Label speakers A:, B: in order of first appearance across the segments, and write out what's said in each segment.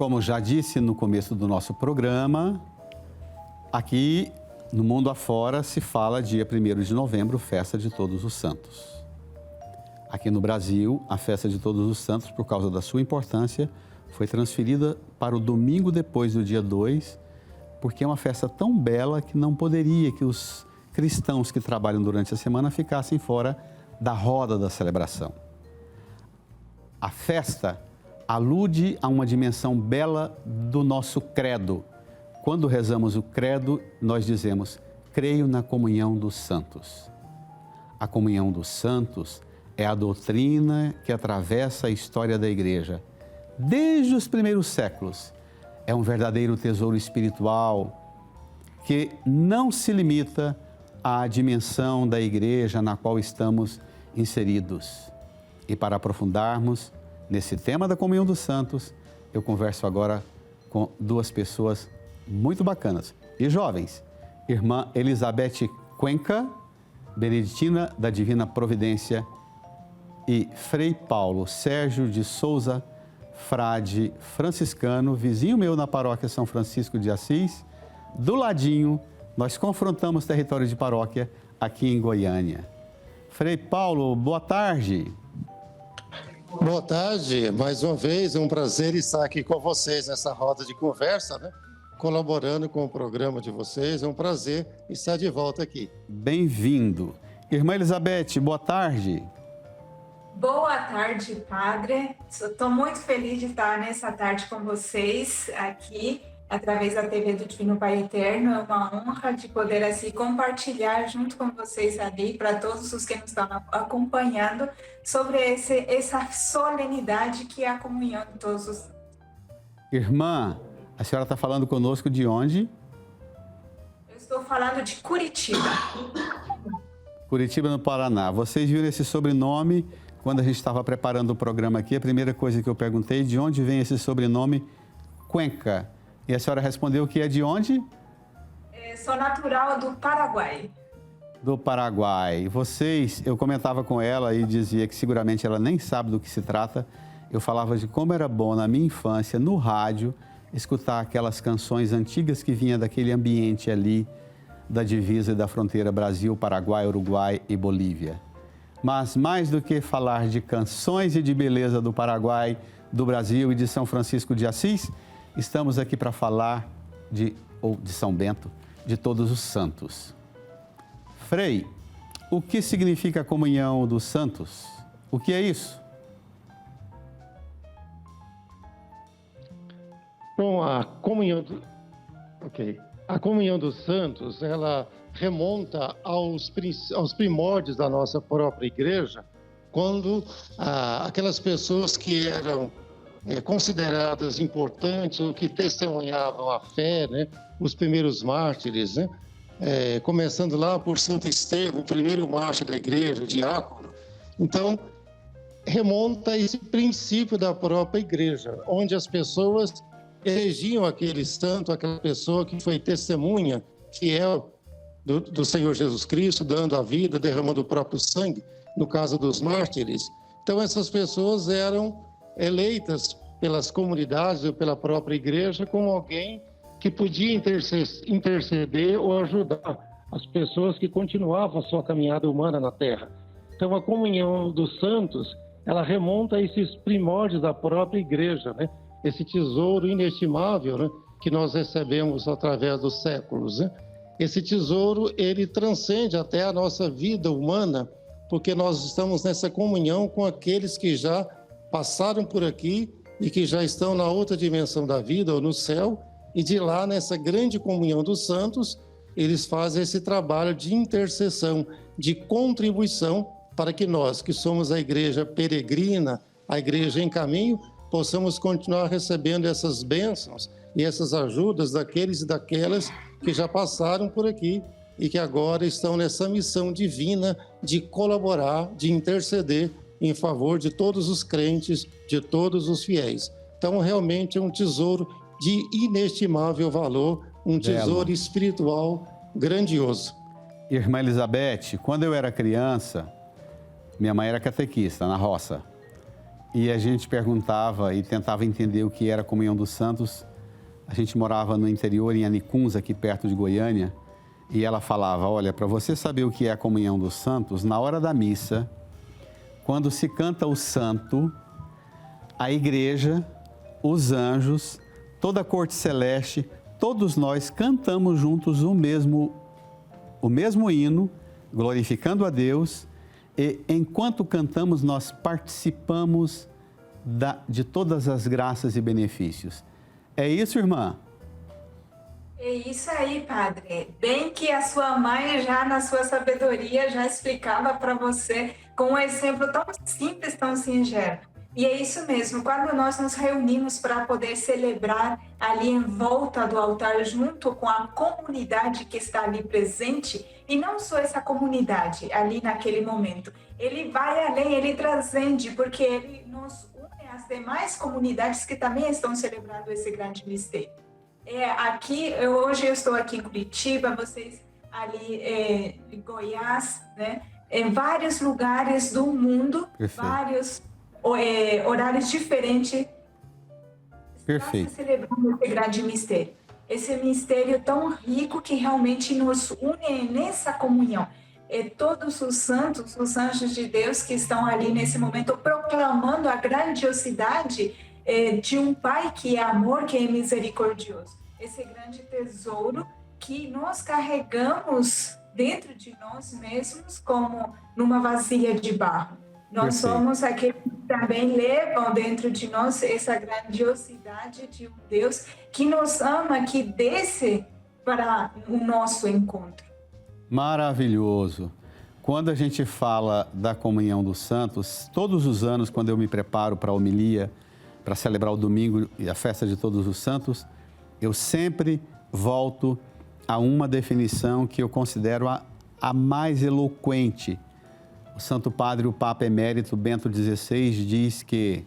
A: como já disse no começo do nosso programa, aqui no mundo afora se fala dia 1º de novembro, festa de Todos os Santos. Aqui no Brasil, a festa de Todos os Santos, por causa da sua importância, foi transferida para o domingo depois do dia 2, porque é uma festa tão bela que não poderia que os cristãos que trabalham durante a semana ficassem fora da roda da celebração. A festa alude a uma dimensão bela do nosso credo. Quando rezamos o credo, nós dizemos: creio na comunhão dos santos. A comunhão dos santos é a doutrina que atravessa a história da Igreja. Desde os primeiros séculos, é um verdadeiro tesouro espiritual que não se limita à dimensão da Igreja na qual estamos inseridos. E para aprofundarmos nesse tema da comunhão dos santos, eu converso agora com duas pessoas muito bacanas e jovens. Irmã Elizabeth Cuenca, beneditina da Divina Providência, e Frei Paulo Sérgio de Souza, frade franciscano, vizinho meu na paróquia São Francisco de Assis. Do ladinho, nós confrontamos território de paróquia aqui em Goiânia. Frei Paulo, boa tarde.
B: Boa tarde, mais uma vez, é um prazer estar aqui com vocês nessa roda de conversa, né? Colaborando com o programa de vocês, é um prazer estar de volta aqui.
A: Bem-vindo. Irmã Elizabeth, boa tarde.
C: Boa tarde, padre. Estou muito feliz de estar nessa tarde com vocês aqui, através da TV do Divino Pai Eterno. É uma honra de poder assim compartilhar junto com vocês ali, para todos os que nos estão acompanhando, sobre essa solenidade que é a comunhão de todos os...
A: Irmã, a senhora está falando conosco de onde?
C: Eu estou falando de Curitiba.
A: Curitiba, no Paraná. Vocês viram esse sobrenome quando a gente estava preparando o programa aqui? A primeira coisa que eu perguntei, de onde vem esse sobrenome Cuenca? E a senhora respondeu que é de onde?
C: Sou natural do Paraguai.
A: Do Paraguai. Vocês, eu comentava com ela e dizia que seguramente ela nem sabe do que se trata. Eu falava de como era bom na minha infância, no rádio, escutar aquelas canções antigas que vinham daquele ambiente ali da divisa e da fronteira Brasil, Paraguai, Uruguai e Bolívia. Mas mais do que falar de canções e de beleza do Paraguai, do Brasil e de São Francisco de Assis, estamos aqui para falar de São Bento, de Todos os Santos. Frei, o que significa a comunhão dos santos? O que é isso?
B: Bom, a comunhão dos santos, ela remonta aos primórdios da nossa própria igreja, quando aquelas pessoas que eram consideradas importantes, ou que testemunhavam a fé, né? Os primeiros mártires, né? Começando lá por Santo Estevão, o primeiro mártir da igreja, o diácono. Então, remonta a esse princípio da própria igreja, onde as pessoas elegiam aquele santo, aquela pessoa que foi testemunha fiel do Senhor Jesus Cristo, dando a vida, derramando o próprio sangue, no caso dos mártires. Então, essas pessoas eram eleitas pelas comunidades ou pela própria igreja como alguém que podia interceder ou ajudar as pessoas que continuavam a sua caminhada humana na Terra. Então, a comunhão dos santos, ela remonta a esses primórdios da própria igreja, né? Esse tesouro inestimável, né? Que nós recebemos através dos séculos, né? Esse tesouro, ele transcende até a nossa vida humana, porque nós estamos nessa comunhão com aqueles que já passaram por aqui e que já estão na outra dimensão da vida, ou no céu, e de lá, nessa grande comunhão dos santos, eles fazem esse trabalho de intercessão, de contribuição, para que nós, que somos a igreja peregrina, a igreja em caminho, possamos continuar recebendo essas bênçãos e essas ajudas daqueles e daquelas que já passaram por aqui e que agora estão nessa missão divina de colaborar, de interceder em favor de todos os crentes, de todos os fiéis. Então, realmente é um tesouro de inestimável valor, um tesouro espiritual grandioso.
A: Irmã Elizabeth, quando eu era criança, minha mãe era catequista na roça. e a gente perguntava e tentava entender o que era a comunhão dos santos. A gente morava no interior, em Anicuns, aqui perto de Goiânia, e ela falava, olha, para você saber o que é a comunhão dos santos, na hora da missa, quando se canta o santo, a igreja, os anjos, toda a corte celeste, todos nós cantamos juntos o mesmo hino, glorificando a Deus, e enquanto cantamos, nós participamos de todas as graças e benefícios. É isso, irmã?
C: É isso aí, padre. Bem que a sua mãe já na sua sabedoria já explicava para você com um exemplo tão simples, tão singelo. E é isso mesmo, quando nós nos reunimos para poder celebrar ali em volta do altar junto com a comunidade que está ali presente, e não só essa comunidade ali naquele momento, ele vai além, ele transcende, porque ele nos une às demais comunidades que também estão celebrando esse grande mistério. Hoje eu estou aqui em Curitiba, vocês ali em Goiás, né? Em vários lugares do mundo,
A: Perfeito.
C: Vários horários diferentes.
A: Perfeito.
C: Está celebrando esse grande mistério. Esse mistério tão rico que realmente nos une nessa comunhão. Todos os santos, os anjos de Deus que estão ali nesse momento proclamando a grandiosidade de um Pai que é amor, que é misericordioso. Esse grande tesouro que nós carregamos dentro de nós mesmos como numa vasilha de barro. Nós
A: Perfeito.
C: somos aqueles que também levam dentro de nós essa grandiosidade de um Deus que nos ama, que desce para o nosso encontro.
A: Maravilhoso. Quando a gente fala da comunhão dos santos, todos os anos, quando eu me preparo para a homilia, para celebrar o domingo e a festa de todos os santos, eu sempre volto a uma definição que eu considero a mais eloquente. O Santo Padre, o Papa Emérito Bento XVI, diz que,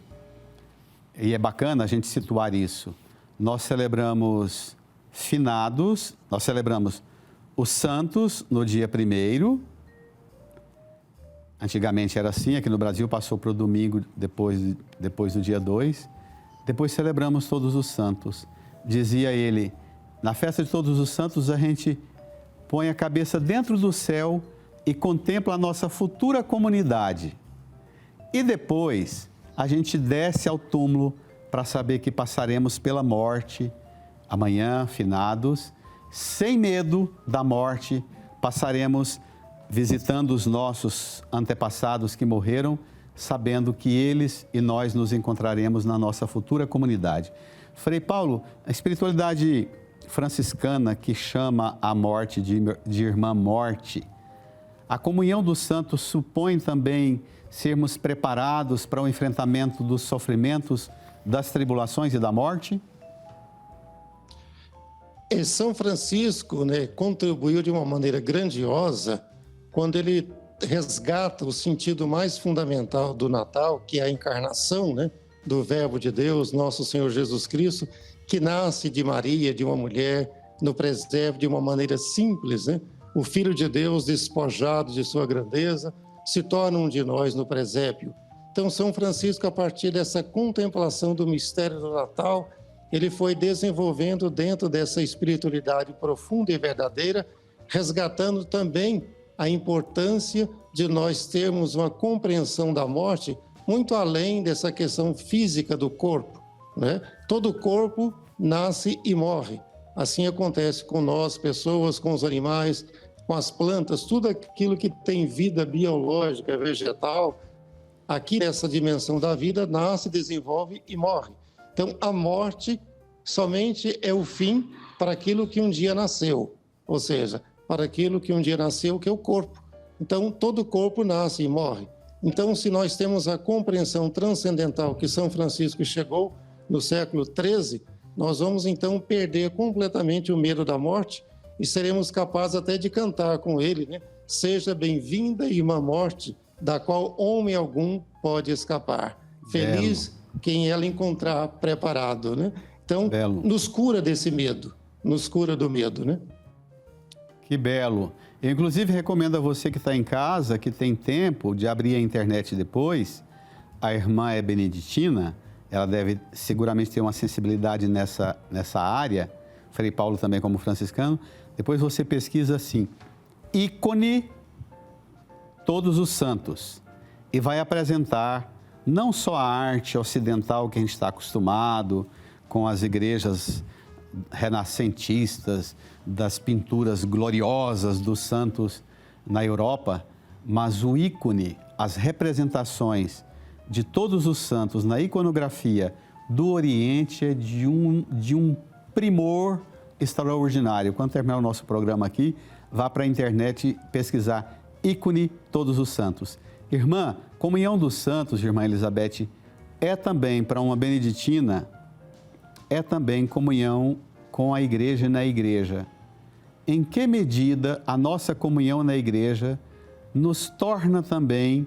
A: e é bacana a gente situar isso, nós celebramos finados, nós celebramos os santos no dia 1º, antigamente era assim, aqui no Brasil passou para o domingo depois do dia 2, depois celebramos todos os santos. Dizia ele, na festa de todos os santos a gente põe a cabeça dentro do céu e contempla a nossa futura comunidade. E depois a gente desce ao túmulo para saber que passaremos pela morte, amanhã, finados, sem medo da morte, passaremos visitando os nossos antepassados que morreram, sabendo que eles e nós nos encontraremos na nossa futura comunidade. Frei Paulo, a espiritualidade franciscana que chama a morte de irmã morte, a comunhão dos santos supõe também sermos preparados para o enfrentamento dos sofrimentos, das tribulações e da morte?
B: E São Francisco, né, contribuiu de uma maneira grandiosa quando ele resgata o sentido mais fundamental do Natal, que é a encarnação, né, do Verbo de Deus, nosso Senhor Jesus Cristo, que nasce de Maria, de uma mulher, no presépio, de uma maneira simples, né? O Filho de Deus, despojado de sua grandeza, se torna um de nós no presépio. Então, São Francisco, a partir dessa contemplação do mistério do Natal, ele foi desenvolvendo dentro dessa espiritualidade profunda e verdadeira, resgatando também a importância de nós termos uma compreensão da morte muito além dessa questão física do corpo, né? Todo corpo nasce e morre. Assim acontece com nós, pessoas, com os animais, com as plantas, tudo aquilo que tem vida biológica, vegetal, aqui nessa dimensão da vida, nasce, desenvolve e morre. Então, a morte somente é o fim para aquilo que um dia nasceu, ou seja, para aquilo que um dia nasceu, que é o corpo. Então, todo corpo nasce e morre. Então, se nós temos a compreensão transcendental que São Francisco chegou no século XIII, nós vamos então perder completamente o medo da morte e seremos capazes até de cantar com ele, né? Seja bem-vinda, irmã morte, da qual homem algum pode escapar. Feliz quem ela encontrar preparado, né? Então, nos cura desse medo, nos cura do medo, né?
A: Que belo. Eu, inclusive, recomendo a você que está em casa, que tem tempo de abrir a internet depois, a irmã é beneditina, ela deve seguramente ter uma sensibilidade nessa área, Frei Paulo também como franciscano. Depois você pesquisa assim, ícone Todos os Santos, e vai apresentar não só a arte ocidental que a gente está acostumado, com as igrejas renascentistas, das pinturas gloriosas dos santos na Europa, mas o ícone, as representações de todos os santos na iconografia do Oriente é de um primor extraordinário. Quando terminar o nosso programa aqui, vá para a internet pesquisar ícone Todos os Santos. Irmã, comunhão dos santos, irmã Elizabeth, é também para uma beneditina, é também comunhão com a igreja e na igreja. Em que medida a nossa comunhão na igreja nos torna também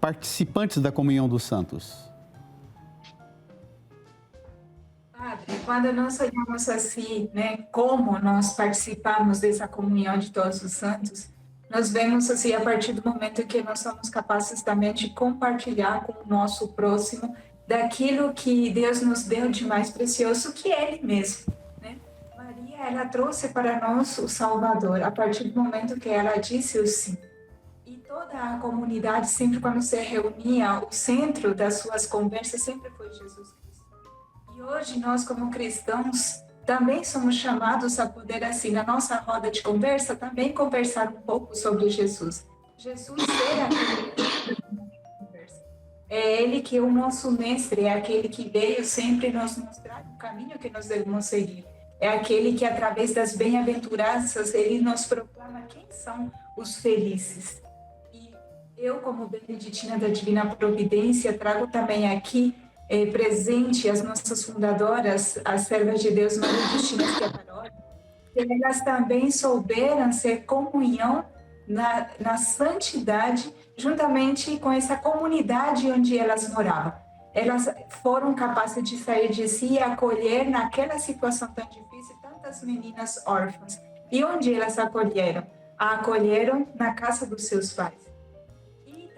A: participantes da comunhão dos santos?
C: Padre, quando nós olhamos assim, né, como nós participamos dessa comunhão de todos os santos, nós vemos assim, a partir do momento que nós somos capazes também de compartilhar com o nosso próximo daquilo que Deus nos deu de mais precioso, que é Ele mesmo, né? Maria, ela trouxe para nós o Salvador, a partir do momento que ela disse o sim. E toda a comunidade, sempre quando se reunia, o centro das suas conversas sempre foi Jesus Cristo. E hoje, nós como cristãos, também somos chamados a poder, assim, na nossa roda de conversa, também conversar um pouco sobre Jesus. Jesus era aquele que conversa. É Ele que é o nosso mestre, é aquele que veio sempre nos mostrar o caminho que nós devemos seguir. É aquele que, através das bem-aventuranças, Ele nos proclama quem são os felizes. E eu, como beneditina da Divina Providência, trago também aqui presente as nossas fundadoras, as servas de Deus beneditinas Schiaparelli, que elas também souberam ser comunhão na santidade, juntamente com essa comunidade onde elas moravam. Elas foram capazes de sair de si e acolher naquela situação tão difícil tantas meninas órfãs. E onde elas acolheram? A acolheram na casa dos seus pais.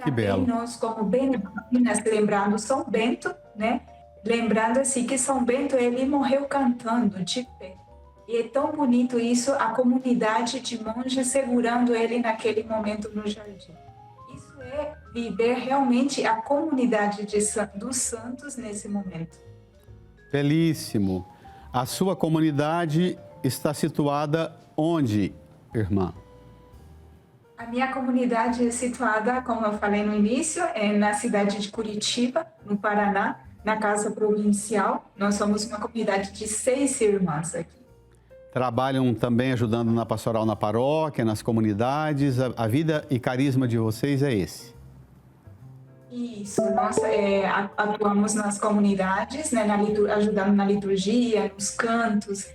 A: Que belo.
C: Nós, como beneditinas, lembrando São Bento, né? Lembrando assim que São Bento, ele morreu cantando de pé. E é tão bonito isso, a comunidade de monges segurando ele naquele momento no jardim. Isso é viver realmente a comunidade dos santos nesse momento.
A: Belíssimo. A sua comunidade está situada onde, irmã?
C: A minha comunidade é situada, como eu falei no início, na cidade de Curitiba, no Paraná, na Casa Provincial. Nós somos uma comunidade de 6 irmãs aqui.
A: Trabalham também ajudando na pastoral na paróquia, nas comunidades. A vida e carisma de vocês é esse?
C: Isso, nós atuamos nas comunidades, né, ajudando na liturgia, nos cantos.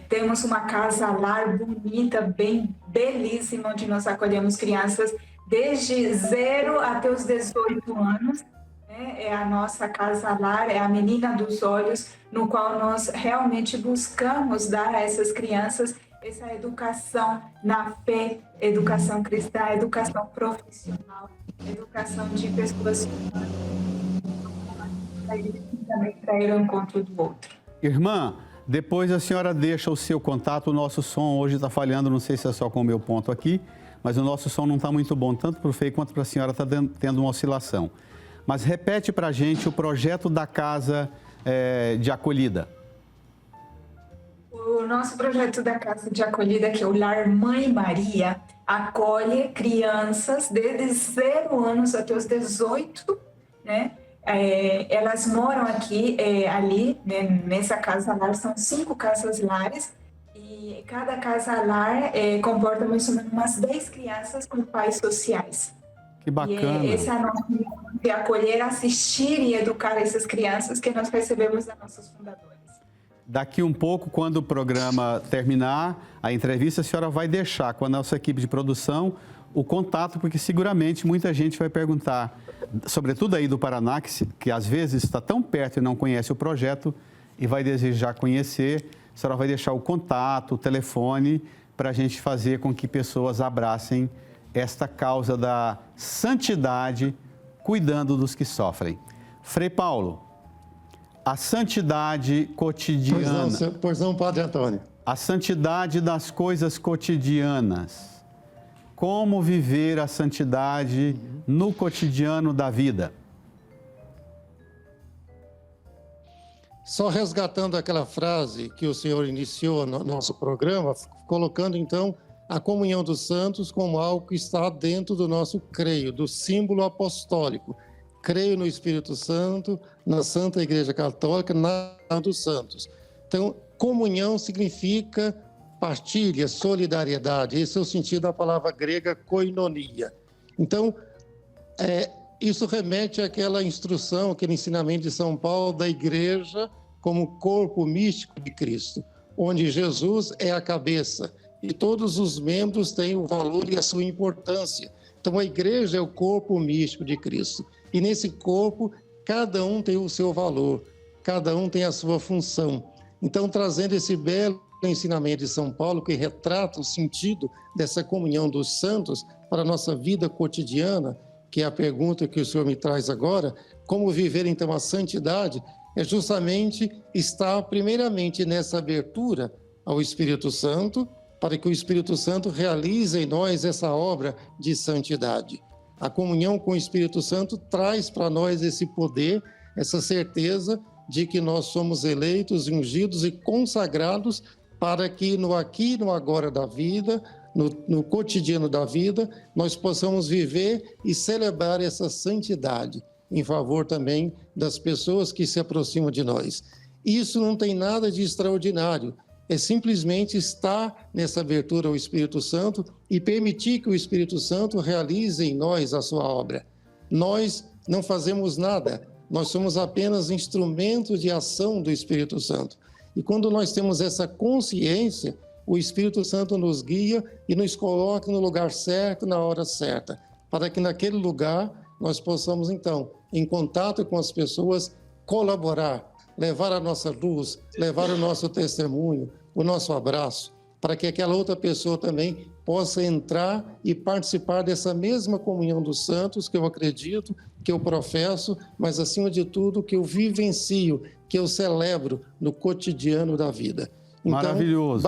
C: Temos uma casa-lar bonita, bem belíssima, onde nós acolhemos crianças desde 0 até os 18 anos. É a nossa casa-lar, é a menina dos olhos, no qual nós realmente buscamos dar a essas crianças essa educação na fé, educação cristã, educação profissional, educação de pessoas também para ir ao encontro do outro.
A: Irmã, depois a senhora deixa o seu contato. O nosso som hoje está falhando, não sei se é só com o meu ponto aqui, mas o nosso som não está muito bom, tanto para o Frei quanto para a senhora está tendo uma oscilação. Mas repete para a gente o projeto da casa de acolhida.
C: O nosso projeto da Casa de Acolhida, que é o Lar Mãe Maria, acolhe crianças desde 0 anos até os 18, né? Elas moram aqui, ali, né, nessa casa-lar, são 5 casas-lares, e cada casa-lar comporta mais ou menos umas 10 crianças com pais sociais.
A: Que bacana.
C: E essa é a nossa missão de acolher, assistir e educar essas crianças que nós recebemos das nossas fundadoras.
A: Daqui um pouco, quando o programa terminar, a entrevista, a senhora vai deixar com a nossa equipe de produção o contato, porque seguramente muita gente vai perguntar, sobretudo aí do Paraná, que às vezes está tão perto e não conhece o projeto e vai desejar conhecer. A senhora vai deixar o contato, o telefone, para a gente fazer com que pessoas abracem esta causa da santidade cuidando dos que sofrem. Frei Paulo, a santidade cotidiana.
B: Pois não, Padre Antônio.
A: A santidade das coisas cotidianas. Como viver a santidade no cotidiano da vida?
B: Só resgatando aquela frase que o senhor iniciou no nosso programa, colocando então a comunhão dos santos como algo que está dentro do nosso creio, do símbolo apostólico. Creio no Espírito Santo, na Santa Igreja Católica, na dos santos. Então, comunhão significa partilha, solidariedade. Esse é o sentido da palavra grega koinonia. Então, isso remete àquela instrução, aquele ensinamento de São Paulo da igreja como corpo místico de Cristo, onde Jesus é a cabeça e todos os membros têm o valor e a sua importância. Então, a igreja é o corpo místico de Cristo. E nesse corpo, cada um tem o seu valor, cada um tem a sua função. Então, trazendo esse belo ensinamento de São Paulo, que retrata o sentido dessa comunhão dos santos para a nossa vida cotidiana, que é a pergunta que o senhor me traz agora, como viver então a santidade, é justamente estar primeiramente nessa abertura ao Espírito Santo, para que o Espírito Santo realize em nós essa obra de santidade. A comunhão com o Espírito Santo traz para nós esse poder, essa certeza de que nós somos eleitos, ungidos e consagrados para que no aqui e no agora da vida, no cotidiano da vida, nós possamos viver e celebrar essa santidade em favor também das pessoas que se aproximam de nós. Isso não tem nada de extraordinário, é simplesmente estar nessa abertura ao Espírito Santo e permitir que o Espírito Santo realize em nós a sua obra. Nós não fazemos nada, nós somos apenas instrumentos de ação do Espírito Santo. E quando nós temos essa consciência, o Espírito Santo nos guia e nos coloca no lugar certo, na hora certa, para que naquele lugar nós possamos, então, em contato com as pessoas, colaborar, levar a nossa luz, levar o nosso testemunho, o nosso abraço, para que aquela outra pessoa também possa entrar e participar dessa mesma comunhão dos santos que eu acredito, que eu professo, mas acima de tudo que eu vivencio, que eu celebro no cotidiano da vida. Então,
A: maravilhoso,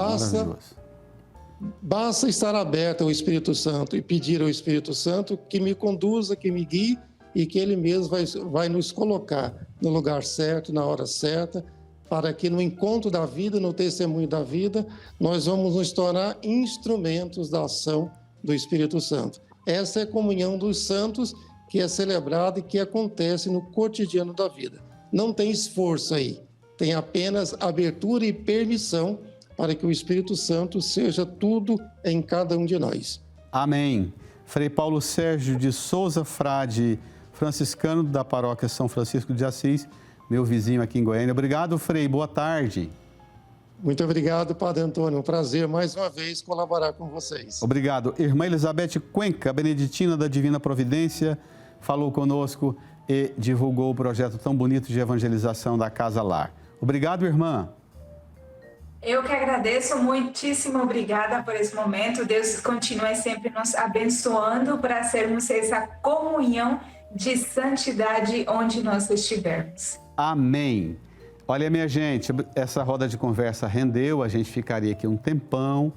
B: basta estar aberto ao Espírito Santo e pedir ao Espírito Santo que me conduza, que me guie e que Ele mesmo vai nos colocar no lugar certo, na hora certa, para que no encontro da vida, no testemunho da vida, nós vamos nos tornar instrumentos da ação do Espírito Santo. Essa é a comunhão dos santos que é celebrada e que acontece no cotidiano da vida. Não tem esforço aí, tem apenas abertura e permissão para que o Espírito Santo seja tudo em cada um de nós.
A: Amém. Frei Paulo Sérgio de Souza, frade franciscano da paróquia São Francisco de Assis, meu vizinho aqui em Goiânia. Obrigado, Frei. Boa tarde.
B: Muito obrigado, Padre Antônio. Um prazer, mais uma vez, colaborar com vocês.
A: Obrigado. Irmã Elizabeth Cuenca, beneditina da Divina Providência, falou conosco e divulgou o projeto tão bonito de evangelização da Casa Lar. Obrigado, irmã.
C: Eu que agradeço, muitíssimo obrigada por esse momento. Deus continue sempre nos abençoando para sermos essa comunhão de santidade onde nós estivermos.
A: Amém. Olha, minha gente, essa roda de conversa rendeu, a gente ficaria aqui um tempão,